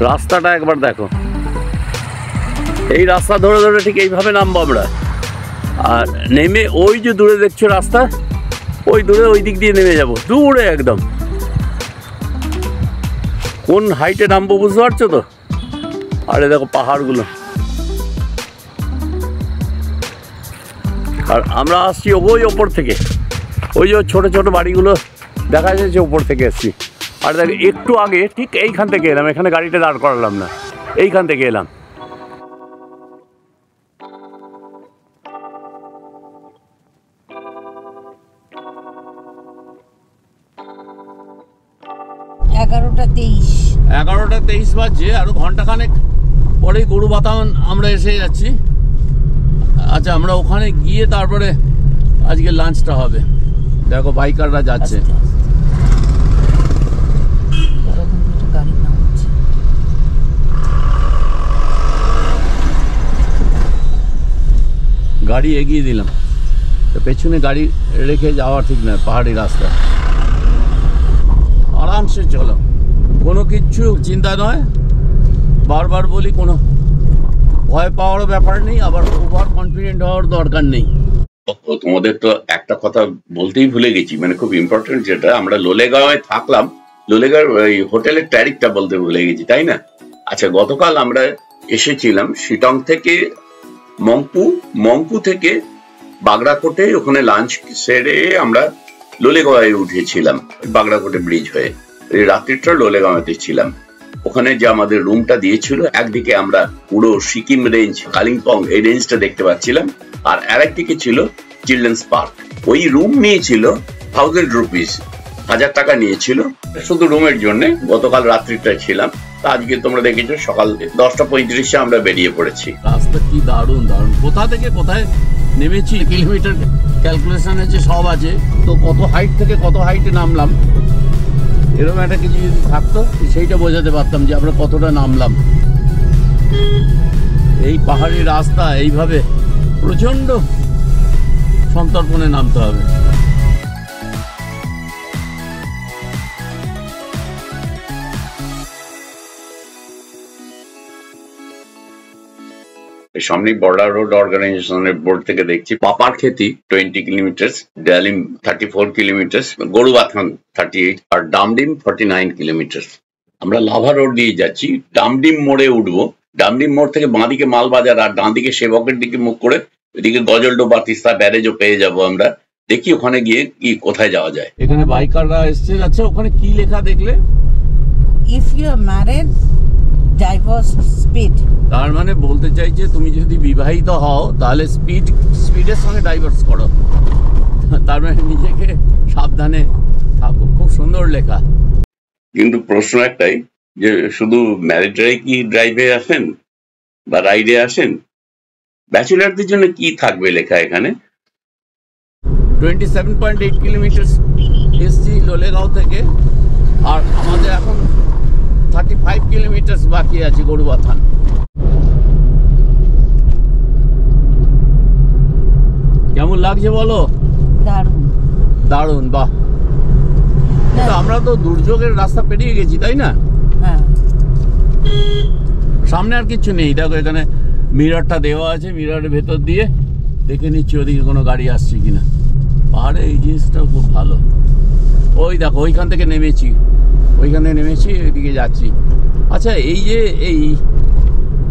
রাস্তাটা একবার দেখো, এই রাস্তা ধরে ধরে ঠিক এইভাবে নামবো আমরা। আর নেমে ওই যে দূরে দেখছো রাস্তা, ওই দূরে ওই দিক দিয়ে নেমে যাব, দূরে একদম। কোন হাইটে নামবো বুঝতে পারছো তো? আরে দেখো পাহাড়গুলো। আর আমরা আসছি ওই ওপর থেকে, ওই যে ছোট ছোট বাড়িগুলো দেখা যাচ্ছে, ওপর থেকে এসছি। আর দেখ একটু আগে ঠিক এইখান থেকে এলাম, এখানে গাড়িটা দাঁড় করালাম না, এইখান থেকে এলাম। এগারোটা 23 বাজছে, আরো ঘন্টাখানেক পরেই গরু বাতান আমরা এসে যাচ্ছি। আচ্ছা, আমরা ওখানে গিয়ে তারপরে আজকে লাঞ্চটা হবে। দেখো বাইকাররা যাচ্ছে। গাড়ি এগিয়ে দিলাম, তো পেছনে গাড়ি রেখে যাওয়া ঠিক নয়, পাহাড়ি রাস্তা। আরামসে চলো, কোনো কিচ্ছু চিন্তা নয়। বারবার বলি, কোনো ভয় পাওয়ারও ব্যাপার নেই, আবার ওভার কনফিডেন্ট হওয়ার দরকার নেই। তোমাদের তো একটা কথা বলতেই ভুলে গেছি, মানে খুব ইম্পর্টেন্ট, যেটা আমরা লোলেগাঁওয়ে থাকলাম, লোলেগাঁওয়ের ওই হোটেলের ট্যারিফটা বলতে ভুলে গেছি, তাই না? আচ্ছা, গতকাল আমরা এসেছিলাম শিটং থেকে মংপু থেকে বাগড়াকোটে, ওখানে লাঞ্চ সেরে আমরা লোলেগাঁওয়ে উঠেছিলাম বাগড়াকোটে ব্রিজ হয়ে। এই রাত্রিটা লোলেগাঁওতে ছিলাম। ওখানে যে আমাদের রুমটা দিয়েছিল, একদিকে আমরা পুরো সিকিম রেঞ্জ, কালিম্পং এই রেঞ্জটা দেখতে পাচ্ছিলাম, আর আরেকদিকে ছিল চিলড্রেন্স পার্ক। ওই রুম নিয়েছিল 1000 রুপিস, 1000 টাকা নিয়েছিল শুধু রুমের জন্য। গতকাল রাত্রিটা ছিলাম, আজকে তোমরা দেখেছো সকাল 10:35 আমরা বেরিয়ে পড়েছি। রাস্তা কি দারুণ দারুণ, কোথা থেকে কোথায় নেমেছি, কিলোমিটার ক্যালকুলেশন আছে, সব আছে। তো কত হাইট থেকে কত হাইটে নামলাম, এরকম একটা কিছু যদি থাকতো সেইটা বোঝাতে পারতাম যে আমরা কতটা নামলাম। এই পাহাড়ি রাস্তা এইভাবে প্রচন্ড সন্তর্পণে নামতে হবে। সামনে বর্ডার রোড অর্গানাইজেশনের বোর্ড থেকে দেখছি পাপার খেতি 20 কিলোমিটার, ডালিম 34 কিলোমিটার, গরুবাথান 38 আর ডামডিম 49 কিলোমিটার। আমরা লাভা রোড দিয়ে যাচ্ছি, ডামডিম মোড়ে উঠবো। ডামডিম মোড় থেকে বাঁদিকে মালবাজার আর ডান দিকে সেবকের দিকে মুখ করে এদিকে গজলডোবা তিস্তা ব্যারেজও পেয়ে যাবো আমরা। দেখি ওখানে গিয়ে কি কোথায় যাওয়া যায়। এখানে বাইকাররা এসছে যাচ্ছে, ওখানে কি লেখা দেখলে? If you are married, divorce speed. তার মানে বলতে চাইছে তুমি যদি বিবাহিত হও তাহলে স্পিডের সঙ্গে ডাইভার্স করো, তার মানে নিজেকে সাবধানে থাকো। খুব সুন্দর লেখা। কিন্তু প্রশ্ন একটাই, যে শুধু ম্যারিডরাই কি ড্রাইভে আসেন বা রাইডে আসেন? ব্যাচেলারদের জন্য কি থাকবে লেখা এখানে? 27.8 কিলোমিটার এসছি লোলেগাঁও থেকে, আর আমাদের এখন 35 কিলোমিটার বাকি আছে গরুবাথান। কেমন লাগছে বলো? দারুণ দারুণ, বাহ। আমরা তো দুর্যোগের রাস্তা পেরিয়ে গেছি, তাই না? হ্যাঁ, সামনে আর কিছু নেই। দেখো এখানে মিররটা দেওয়া আছে, মিররের ভেতর দিয়ে দেখে নিচ্ছি ওদিকে কোনো গাড়ি আসছে কিনা। পাহাড়ে এই জিনিসটা খুব ভালো। ওই দেখো ওইখান থেকে নেমেছি, ওইখানে নেমেছি, ওইদিকে যাচ্ছি। আচ্ছা, এই যে এই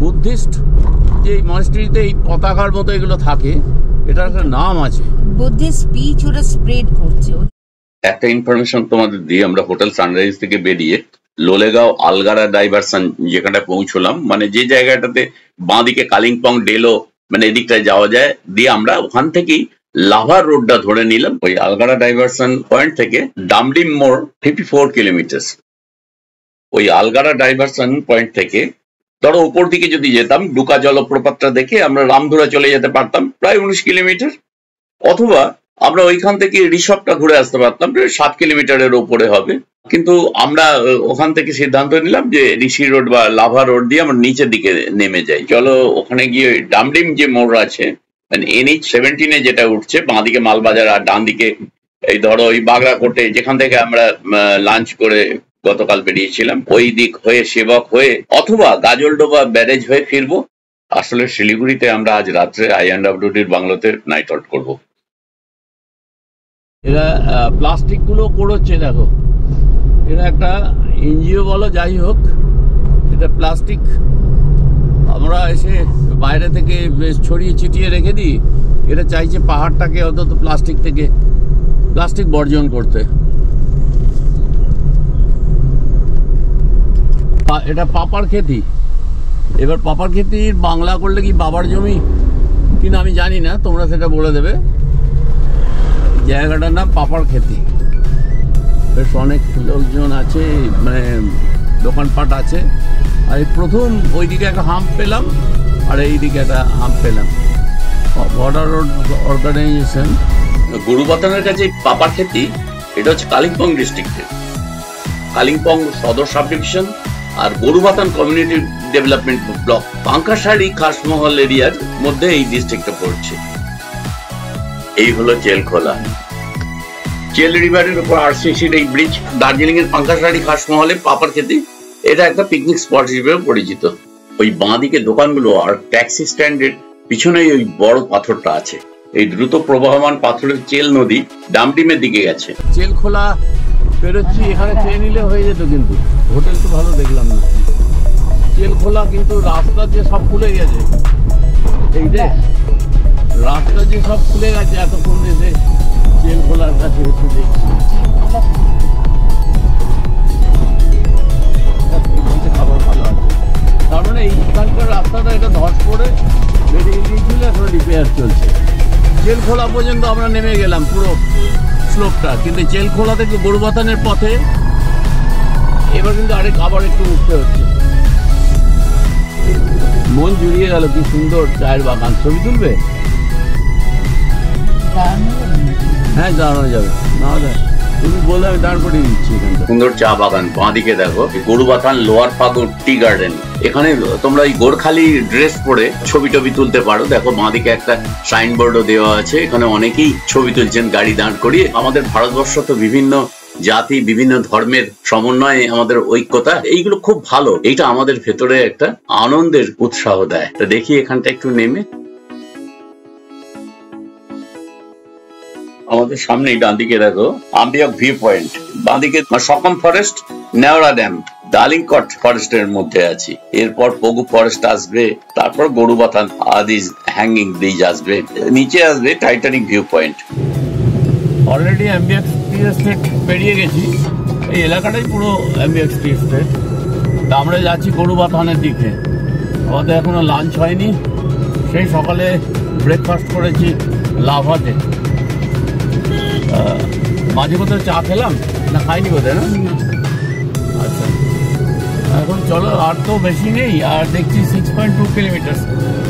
বুদ্ধিস্ট যে মনেস্ট্রিতে এই পতাকার মতো এগুলো থাকে, এটার একটা নাম আছে। বুদ্ধিস্ট স্পিচ ওরা স্প্রেড করছে। একটা ইনফরমেশন তোমাদের দিয়ে আমরা হোটেল সানরাইজ থেকে বেরিয়ে লোলেগাঁও আলগাড়া ডাইভারশন যেখানে পৌঁছলাম, মানে যে জায়গাটাতে বাঁদিকে কালিম্পং ডেলো মানে এদিকটায় যাওয়া যায়, দিয়ে আমরা ওখান থেকেই লাভা রোডটা ধরে নিলাম। ওই আলগাড়া ডাইভারশন পয়েন্ট থেকে ডামডিম মোড় 54 কিলোমিটার। ওই আলগাড়া ডাইভারশন পয়েন্ট থেকে ধরো উপর দিকে যদি যেতাম, ডুকা জলপ্রপাতটা দেখে আমরা রামধুরা চলে যেতে পারতাম, প্রায় 19 কিলোমিটার। অথবা আমরা ওইখান থেকে ঋষভটা ঘুরে আসতে পারতাম, 7 কিলোমিটারের ওপরে হবে। কিন্তু আমরা ওখান থেকে সিদ্ধান্ত নিলাম যে ঋষি রোড বা লাভা রোড দিয়ে আমরা নিচের দিকে নেমে যাই। চলো ওখানে গিয়ে ডামডিম যে মোড় আছে, মানে NH 17 যেটা উঠছে, বাঁদিকে মালবাজার আর ডান দিকে এই ধরো ওই বাগড়াকোটে যেখান থেকে আমরা লাঞ্চ করে গতকাল বেরিয়েছিলাম, ওই দিক হয়ে সেবক হয়ে অথবা গাজলডোবা ব্যারেজ হয়ে ফিরবো। আসলে শিলিগুড়িতে আমরা আজ রাত্রে INWDর বাংলোতে নাইট আউট করবো। এরা প্লাস্টিক গুলো কোড়োচ্ছে, দেখো এরা একটা এনজিও বলো যাই হোক, এটা প্লাস্টিক আমরা এসে বাইরে থেকে বেশ ছড়িয়ে ছিটিয়ে রেখে দিই, এটা চাইছে পাহাড়টাকে অন্তত প্লাস্টিক বর্জন করতে। এটা পাপার খেতি। এবার পাপার খেতির বাংলা করলে কি বাবার জমি কিনা আমি জানি না, তোমরা সেটা বলে দেবে। জায়গাটার নাম পাপার খেতি। বেশ অনেক লোকজন আছে, মানে দোকানপাট আছে। আর এই প্রথম ওইদিকে একটা হাম্প পেলাম আর এইদিকে একটা হাম্প পেলাম। Border road organisation. গরুবাথানের কাছে পাপার খেতি, এটা হচ্ছে কালিম্পং ডিস্ট্রিক্টে, কালিম্পং সদর সাব ডিভিশন আর Gorubathan community development block, Pankhasari Khasmahal এরিয়ার মধ্যে এই ডিস্ট্রিক্টটা পড়ছে। এই হলো চেলখোলা। চেল রিভারের উপর RCCর এই ব্রিজ, দার্জিলিং এর পাঙ্কাশাড়ি খাসমহলে পাপার খেতি, এটা একটা পিকনিক স্পট হিসেবে পরিচিত। ওই বাঁদিকে দোকানগুলো আর ট্যাক্সি স্ট্যান্ডের পিছনেই ওই বড় পাথরটা আছে। এই দ্রুত প্রবাহমান পাথরের চেল নদী ডামডিমের দিকে গেছে। চেলখোলা বেরোচ্ছি, এখানে খেয়ে নিলে হয়ে যেত, কিন্তু হোটেল তো ভালো দেখলাম না। চেলখোলা কিন্তু রাস্তা যে সব খুলে গেছে, এই যে রাস্তা যে সব খুলে গেছে এতক্ষণ এসে চেলখোলার কাছে এসে দেখছি। খাবার ভালো আছে, তার মানে এইখানকার রাস্তাটা এটা ধস পড়ে বেরিয়ে গিয়েছিল, এখন রিপেয়ার চলছে। চেলখোলা পর্যন্ত আমরা নেমে গেলাম পুরো স্লোপটা, কিন্তু চেলখোলা থেকে গরুবাথানের পথে এবার কিন্তু আবার একটু উঠতে হচ্ছে। মন জুড়িয়ে গেল, কি সুন্দর চায়ের বাগান। ছবি তুলবে? হ্যাঁ দাঁড়ানো যাবে, না তুমি বলে আমি দাঁড় করিয়ে দিচ্ছি। এখানটা সুন্দর চা বাগান। বাঁদিকে দেখো গরুবাথান লোয়ার ফাগু টি গার্ডেন। এখানে তোমরা এই গোরখালি ড্রেস পরে ছবি টবি তুলতে পারো। দেখো বাঁদিকে একটা সাইনবোর্ডও দেওয়া আছে, এখানে অনেকেই ছবি তুলছেন গাড়ি দাঁড় করিয়ে। আমাদের ভারতবর্ষ তো বিভিন্ন জাতি বিভিন্ন ধর্মের সমন্বয়ে আমাদের ঐক্যতা, এইগুলো খুব ভালো। এইটা আমাদের ভেতরে একটা আনন্দের উৎসাহ দেয়। তো দেখি এখানটা একটু নেমে, আমাদের সামনে ডান দিকে দেখো আম্বিয়ক ভিউ পয়েন্ট, বাঁদিকে সকম ফরেস্ট, নেওড়া ড্যাম, ডালিংকট ফরেস্টের মধ্যে আছি। এরপর পগু ফরেস্ট আসবে, তারপর গরুবাথান আদি হ্যাঙ্গিং ব্রিজ আসবে, নিচে আসবে Titanic view point. Already Ambiok tea estate পেরিয়ে গেছি। এই এলাকাটাই পুরো অ্যাম্বিয়ক টি এস্টেট। তা আমরা যাচ্ছি গরুবাথানের দিকে। আমাদের এখনো লাঞ্চ হয়নি, সেই সকালে ব্রেকফাস্ট করেছি লাভাতে। মাঝে কোথাও চা খেলাম না, খাইনি বোধহয় না? আচ্ছা, এখন চলো, আর তো বেশি নেই। আর দেখছি 6.2 কিলোমিটার,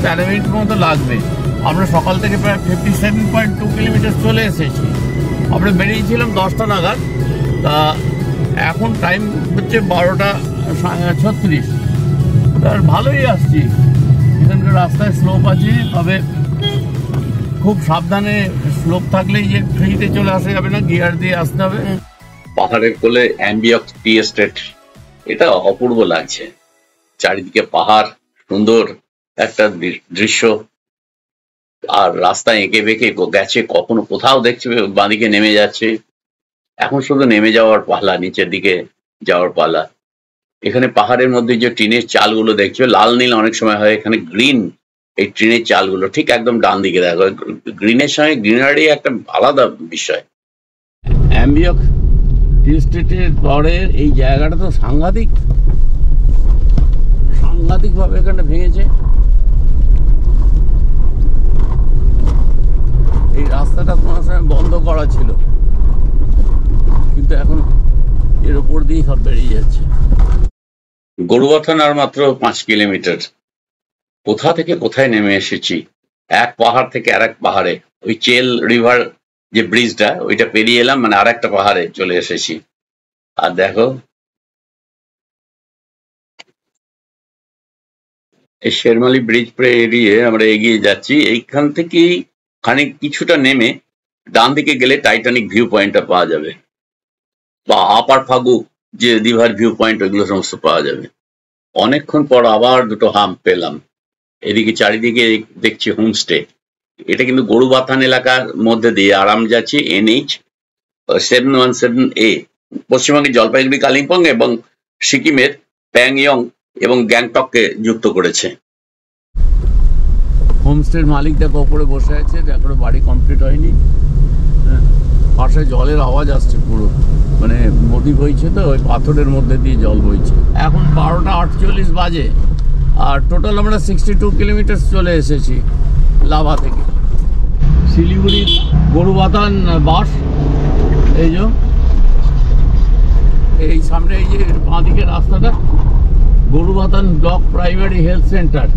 4 মিনিট মতো লাগবে। আমরা সকাল থেকে প্রায় 57.2 কিলোমিটার চলে এসেছি। আমরা বেরিয়েছিলাম 10টা নাগাদ, তা এখন টাইম হচ্ছে 12:36। তার ভালোই আসছি। এখানকার রাস্তায় স্লোপ আছে, তবে খুব সাবধানে, স্লোপ থাকলেই যে ফ্রিতে চলে আসা যাবে না, গিয়ার দিয়ে আসতে হবে। পাহাড়ের কোলে অ্যাম্বিয়ক টি এস্টেট, এটা অপূর্ব লাগছে। চারিদিকে পাহাড়, সুন্দর একটা দৃশ্য। আর রাস্তা এঁকে বেঁকে গেছে, কখনো কোথাও দেখছে বাঁদিকে নেমে যাচ্ছে। এখন শুধু নেমে যাওয়ার পালা, নিচের দিকে যাওয়ার পালা। এখানে পাহাড়ের মধ্যে যে টিনের চালগুলো দেখছো, লাল নীল অনেক সময় হয়, এখানে গ্রিন এই ট্রেনের চালগুলো। ঠিক একদম ডান দিকে দেখো, গ্রিনের সঙ্গে গ্রিনারি একটা আলাদা বিষয়। অ্যাম্বিয়ক টি এস্টেটের পরের এই জায়গাটা তো সাংঘাতিক ভাবে এখানে ভেঙেছে। এই রাস্তাটা কোনো সময় বন্ধ করা ছিল, কিন্তু এখন এর উপর দিয়ে সব বেরিয়ে যাচ্ছে। গরুবাথান আর মাত্র 5 কিলোমিটার। কোথা থেকে কোথায় নেমে এসেছি, এক পাহাড় থেকে আরেক পাহাড়ে। ওই চেল রিভার যে ব্রিজটা, ওইটা পেরিয়ে এলাম, মানে আর একটা পাহাড়ে চলে এসেছি। আর দেখো এই শেরমালি ব্রিজ পেরিয়ে আমরা এগিয়ে যাচ্ছি। এইখান থেকেই খানিক কিছুটা নেমে ডান দিকে গেলে টাইটানিক ভিউ পয়েন্টটা পাওয়া যাবে, বা আপার ফাগু যে রিভার ভিউ পয়েন্ট ওইগুলো সমস্ত পাওয়া যাবে। অনেকক্ষণ পর আবার দুটো হাম্প পেলাম। এদিকে চারিদিকে দেখছি হোমস্টে। এটা কিন্তু গরুবাথান এলাকার মধ্যে দিয়ে আরাম যাচ্ছি NH 717A পশ্চিমবঙ্গের জলপাইগুড়ি, কালিম্পং এবং সিকিমের প্যাংইয়ং এবং গ্যাংটককে যুক্ত করেছে। হোমস্টের মালিক দেখো ওপরে বসে আছে, এখনো বাড়ি কমপ্লিট হয়নি। হ্যাঁ, পাশে জলের আওয়াজ আসছে পুরো, মানে নদী বইছে তো ওই পাথরের মধ্যে দিয়ে জল বইছে। এখন 12টা 48 বাজে আর টোটাল আমরা 62 কিলোমিটার চলে এসেছি লাভা থেকে। শিলিগুড়ি গরুবাথান বাস, এই যে এই সামনে এই যে বাঁদিকে রাস্তাটা Gorubathan block primary health centre.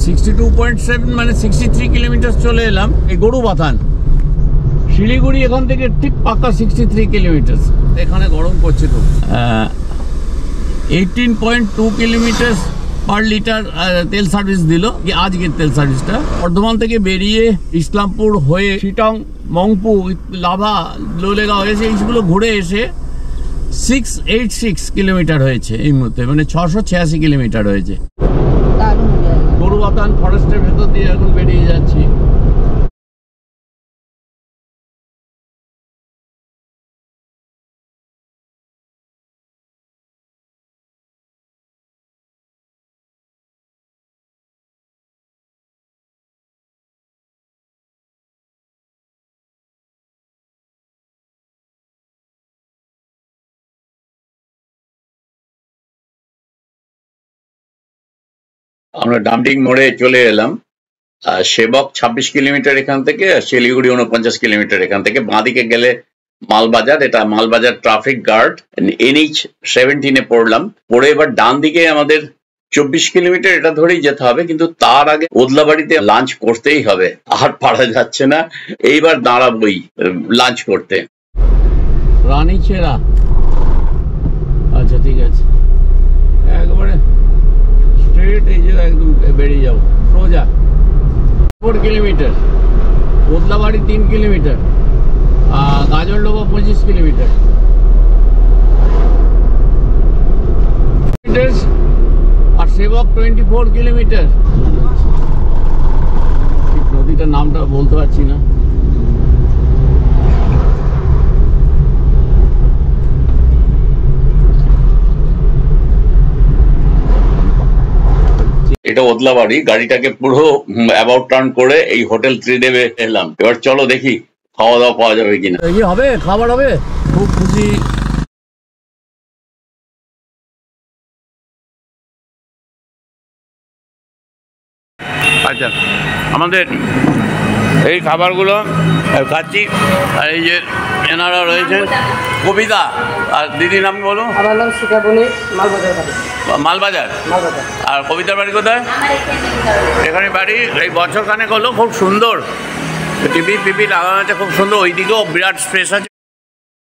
62.7 মানে 63 কিলোমিটার চলে এলাম এই গরুবাথান। শিলিগুড়ি এখান থেকে ঠিক পাক্কা 63 কিলোমিটার। এখানে গরম করছে তো। 18.2 কিলোমিটার পার লিটার তেল সার্ভিস দিল আজকের তেল সার্ভিসটা। বর্ধমান থেকে বেরিয়ে ইসলামপুর হয়ে শিটং, মংপু, লাভা, লোলেগাঁও এসে এইগুলো ঘুরে এসে 686 কিলোমিটার হয়েছে এই মুহূর্তে, মানে 686 কিলোমিটার হয়েছে। দারুণ জায়গা। গরুবাথান ফরেস্টের ভেতর দিয়ে এখন বেরিয়ে যাচ্ছি। আমরা ডামডিং মোড়ে চলে এলাম। সেবক 26 কিলোমিটার এখান থেকে, আর শিলিগুড়ি 49 কিলোমিটার এখান থেকে। বাঁদিকে গেলে মালবাজার, এটা মালবাজার ট্রাফিক গার্ড। NH 17-এ পড়লাম, পড়ে এবার ডান দিকে আমাদের 24 কিলোমিটার এটা ধরেই যেতে হবে, কিন্তু তার আগে ওদলাবাড়িতে লাঞ্চ করতেই হবে, আর পারা যাচ্ছে না। এইবার দাঁড়াবই লাঞ্চ করতে। রানী ছেড়া, আচ্ছা ঠিক আছে, একবারে স্ট্রেট এই যে একদম বেরিয়ে যাবো সোজা। 4 কিলোমিটার, ওদলাবাড়ি 3 কিলোমিটার, গাজরডোবা 25 কিলোমিটার, আর সেবক 24 কিলোমিটার। ঠিক নদীটার নামটা বলতে পারছি না। এটা ওদলাবাড়ি। গাড়িটাকে পুরো অ্যাবাউট টার্ন করে এই হোটেল ত্রিদেবে এলাম। এবার চলো দেখি খাওয়া দাওয়া পাওয়া যাবে কিনা। ইয়ে হবে, খাবার হবে, খুব খুশি। আচ্ছা, আমাদের এই খাবারগুলো খাচ্ছি, আর এই যে এনারা রয়েছেন, কবিতা আর দিদির নাম বলো। আমার নাম শিখাবনি, মালবাজার বাড়ি। মালবাজার। মালবাজার। আর কবিতার বাড়ি কোথায়? এখানে বাড়ি। এই বছরখানেক হলো, খুব সুন্দর টিভি লাগানো আছে, খুব সুন্দর। ওইদিকেও বিরাট স্পেস আছে।